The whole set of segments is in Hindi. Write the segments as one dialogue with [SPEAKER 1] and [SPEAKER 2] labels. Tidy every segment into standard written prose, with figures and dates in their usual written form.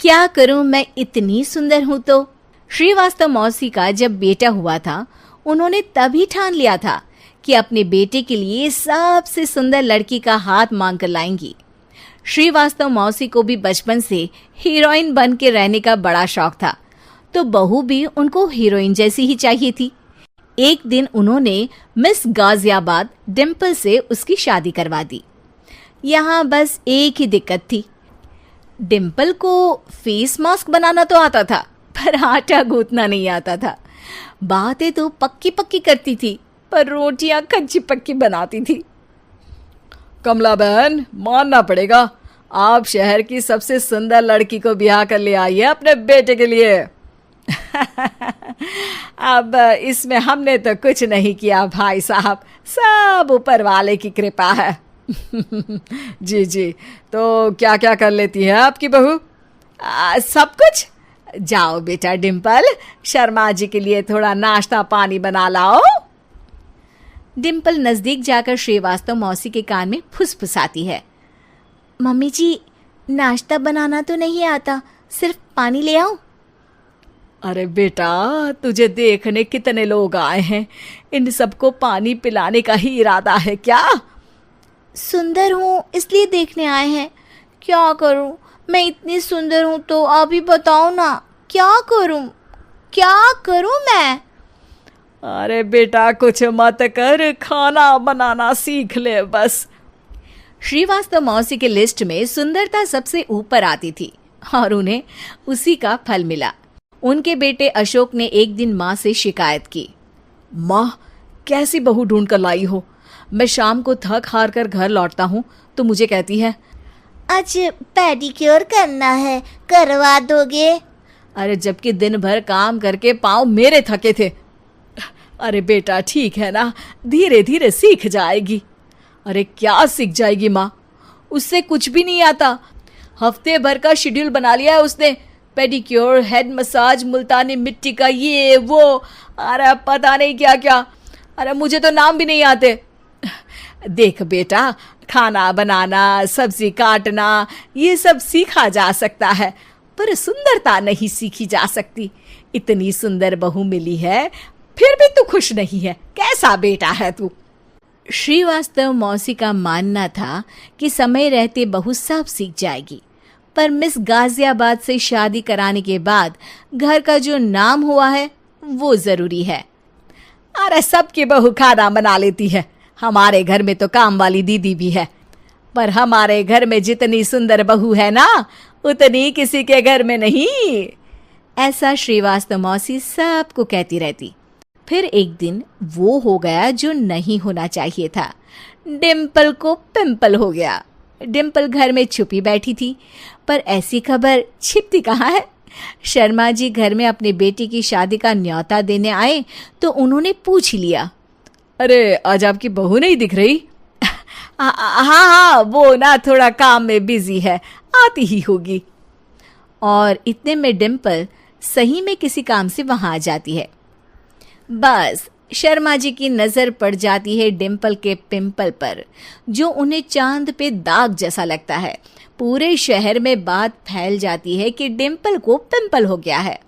[SPEAKER 1] क्या करूं, मैं इतनी सुंदर हूं तो। श्रीवास्तव मौसी का जब बेटा हुआ था, उन्होंने तभी ठान लिया था कि अपने बेटे के लिए सबसे सुंदर लड़की का हाथ मांग कर लाएंगी। श्रीवास्तव मौसी को भी बचपन से हीरोइन बन के रहने का बड़ा शौक था, तो बहू भी उनको हीरोइन जैसी ही चाहिए थी। एक दिन उन्होंने मिस गाजियाबाद डिम्पल से उसकी शादी करवा दी। यहाँ बस एक ही दिक्कत थी, डिम्पल को फेस मास्क बनाना तो आता था, पर आटा गूंथना नहीं आता था। बातें तो पक्की पक्की करती थी, पर रोटियां कच्ची पक्की बनाती थी।
[SPEAKER 2] कमला बहन, मानना पड़ेगा, आप शहर की सबसे सुंदर लड़की को ब्याह कर ले आई है अपने बेटे के लिए।
[SPEAKER 1] अब इसमें हमने तो कुछ नहीं किया भाई साहब, सब ऊपर वाले की कृपा है।
[SPEAKER 2] जी जी, तो क्या क्या कर लेती है आपकी बहू?
[SPEAKER 1] सब कुछ। जाओ बेटा डिम्पल, शर्मा जी के लिए थोड़ा नाश्ता पानी बना लाओ। डिम्पल नजदीक जाकर श्रीवास्तव मौसी के कान में फुसफुसाती है। मम्मी जी, नाश्ता बनाना तो नहीं आता, सिर्फ पानी ले आओ।
[SPEAKER 2] अरे बेटा, तुझे देखने कितने लोग आए हैं, इन सबको पानी पिलाने का ही इरादा है क्या?
[SPEAKER 1] सुंदर हूँ इसलिए देखने आए हैं। क्या करूँ, मैं इतनी सुंदर हूँ तो आप ही बताओ ना, क्या करूँ मैं?
[SPEAKER 2] अरे बेटा, कुछ मत कर, खाना बनाना सीख ले बस।
[SPEAKER 1] श्रीवास्तव मौसी के लिस्ट में सुंदरता सबसे ऊपर आती थी और उन्हें उसी का फल मिला। उनके बेटे अशोक ने एक दिन माँ से शिकायत की।
[SPEAKER 2] माँ, कैसी बहू ढूंढ कर लाई हो? मैं शाम को थक हार कर घर लौटता हूँ तो मुझे कहती है,
[SPEAKER 1] आज पेडिक्योर करना है, करवा दोगे?
[SPEAKER 2] अरे जबकि दिन भर काम करके पाँव मेरे थके थे। अरे बेटा, ठीक है ना, धीरे धीरे सीख जाएगी। अरे क्या सीख जाएगी माँ, उससे कुछ भी नहीं आता। हफ्ते भर का शेड्यूल बना लिया है उसने, पेडिक्योर, हेड मसाज, मुल्तानी मिट्टी का ये वो, अरे पता नहीं क्या क्या। अरे मुझे तो नाम भी नहीं आते। देख बेटा, खाना बनाना, सब्जी काटना, ये सब सीखा जा सकता है, पर सुंदरता नहीं सीखी जा सकती। इतनी सुंदर बहू मिली है, फिर भी तू खुश नहीं है, कैसा बेटा है तू? श्रीवास्तव मौसी का मानना था कि समय रहते बहू सब सीख जाएगी, पर मिस गाजियाबाद से शादी कराने के बाद घर का जो नाम हुआ है वो जरूरी है। अरे सबकी बहू खाना बना लेती है, हमारे घर में तो काम वाली दीदी भी है, पर हमारे घर में जितनी सुंदर बहू है ना, उतनी किसी के घर में नहीं। ऐसा श्रीवास्तव मौसी सबको कहती रहती। फिर एक दिन वो हो गया जो नहीं होना चाहिए था, डिम्पल को पिंपल हो गया। डिम्पल घर में छुपी बैठी थी, पर ऐसी खबर छिपती कहाँ है। शर्मा जी घर में अपने बेटी की शादी का न्योता देने आए तो उन्होंने पूछ लिया, अरे आज आपकी बहू नहीं दिख रही?
[SPEAKER 1] हाँ, वो ना थोड़ा काम में बिजी है, आती ही होगी। और इतने में डिम्पल सही में किसी काम से वहां आ जाती है। बस शर्मा जी की नजर पड़ जाती है डिम्पल के पिंपल पर, जो उन्हें चांद पे दाग जैसा लगता है। पूरे शहर में बात फैल जाती है कि डिम्पल को पिंपल हो गया है।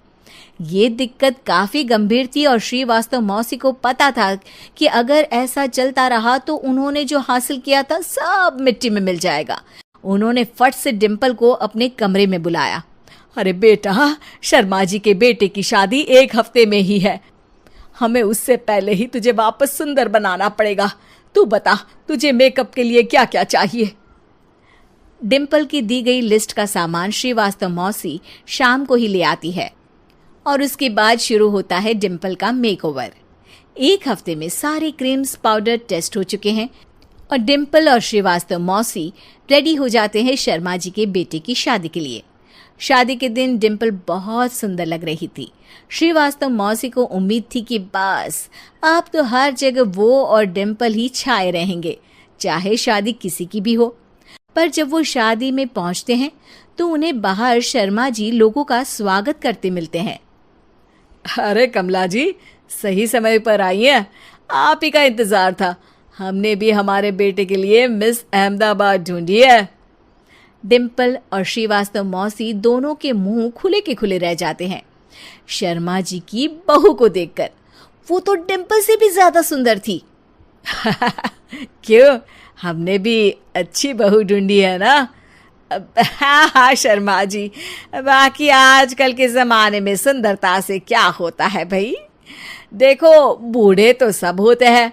[SPEAKER 1] ये दिक्कत काफी गंभीर थी और श्रीवास्तव मौसी को पता था कि अगर ऐसा चलता रहा तो उन्होंने जो हासिल किया था सब मिट्टी में मिल जाएगा। उन्होंने फट से डिम्पल को अपने कमरे में बुलाया।
[SPEAKER 2] अरे बेटा, शर्मा जी के बेटे की शादी 1 हफ्ते में ही है, हमें उससे पहले ही तुझे वापस सुंदर बनाना पड़ेगा। तू बता, तुझे मेकअप के लिए क्या क्या चाहिए?
[SPEAKER 1] डिम्पल की दी गई लिस्ट का सामान श्रीवास्तव मौसी शाम को ही ले आती है और उसके बाद शुरू होता है डिम्पल का मेकओवर। 1 हफ्ते में सारे क्रीम्स पाउडर टेस्ट हो चुके हैं और डिम्पल और श्रीवास्तव मौसी रेडी हो जाते हैं शर्मा जी के बेटे की शादी के लिए। शादी के दिन डिम्पल बहुत सुंदर लग रही थी। श्रीवास्तव मौसी को उम्मीद थी कि बस अब तो हर जगह वो और डिम्पल ही छाए रहेंगे, चाहे शादी किसी की भी हो। पर जब वो शादी में पहुंचते हैं तो उन्हें बाहर शर्मा जी लोगों का स्वागत करते मिलते हैं।
[SPEAKER 2] अरे कमला जी, सही समय पर आई हैं, आप ही का इंतजार था। हमने भी हमारे बेटे के लिए मिस अहमदाबाद ढूंढी है।
[SPEAKER 1] डिम्पल और श्रीवास्तव मौसी दोनों के मुंह खुले के खुले रह जाते हैं शर्मा जी की बहू को देखकर। वो तो डिम्पल से भी ज्यादा सुंदर थी।
[SPEAKER 2] क्यों, हमने भी अच्छी बहू ढूंढी है ना? हाँ हाँ शर्मा जी, बाकी आजकल के जमाने में सुंदरता से क्या होता है भाई। देखो, बूढ़े तो सब होते हैं।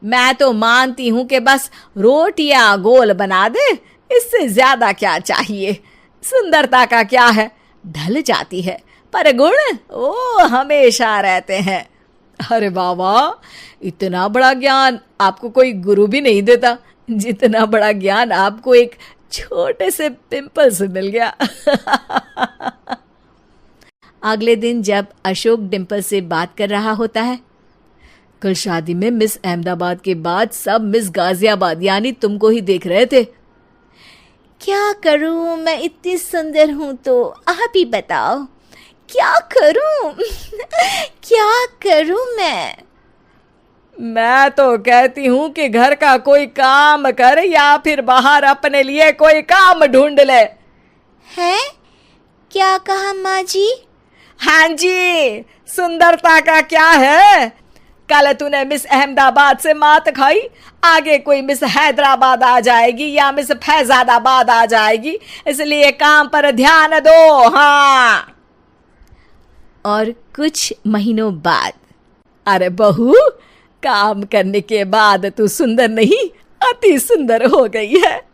[SPEAKER 2] मैं तो मानती हूं कि बस रोटियां गोल बना दे, इससे ज्यादा क्या चाहिए। सुंदरता का क्या है, ढल जाती है, पर गुण वो हमेशा रहते हैं। अरे बाबा, इतना बड़ा ज्ञान आपको कोई गुरु भी नहीं देता जितना बड़ा ज्ञान आपको एक छोटे से पिंपल से मिल गया।
[SPEAKER 1] अगले दिन जब अशोक डिम्पल से बात कर रहा होता है,
[SPEAKER 2] कल शादी में मिस अहमदाबाद के बाद सब मिस गाजियाबाद यानी तुमको ही देख रहे थे।
[SPEAKER 1] क्या करूं, मैं इतनी सुंदर हूं तो आप ही बताओ क्या करूं। क्या करूं
[SPEAKER 2] मैं तो कहती हूं कि घर का कोई काम कर या फिर बाहर अपने लिए कोई काम ढूंढ ले।
[SPEAKER 1] है? क्या कहा माँ जी?
[SPEAKER 2] हाँ जी, सुंदरता का क्या है। कल तूने मिस अहमदाबाद से मात खाई, आगे कोई मिस हैदराबाद आ जाएगी या मिस फैजादाबाद आ जाएगी, इसलिए काम पर ध्यान दो। हाँ।
[SPEAKER 1] और कुछ महीनों बाद,
[SPEAKER 2] अरे बहू, काम करने के बाद तू सुंदर नहीं, अति सुंदर हो गई है।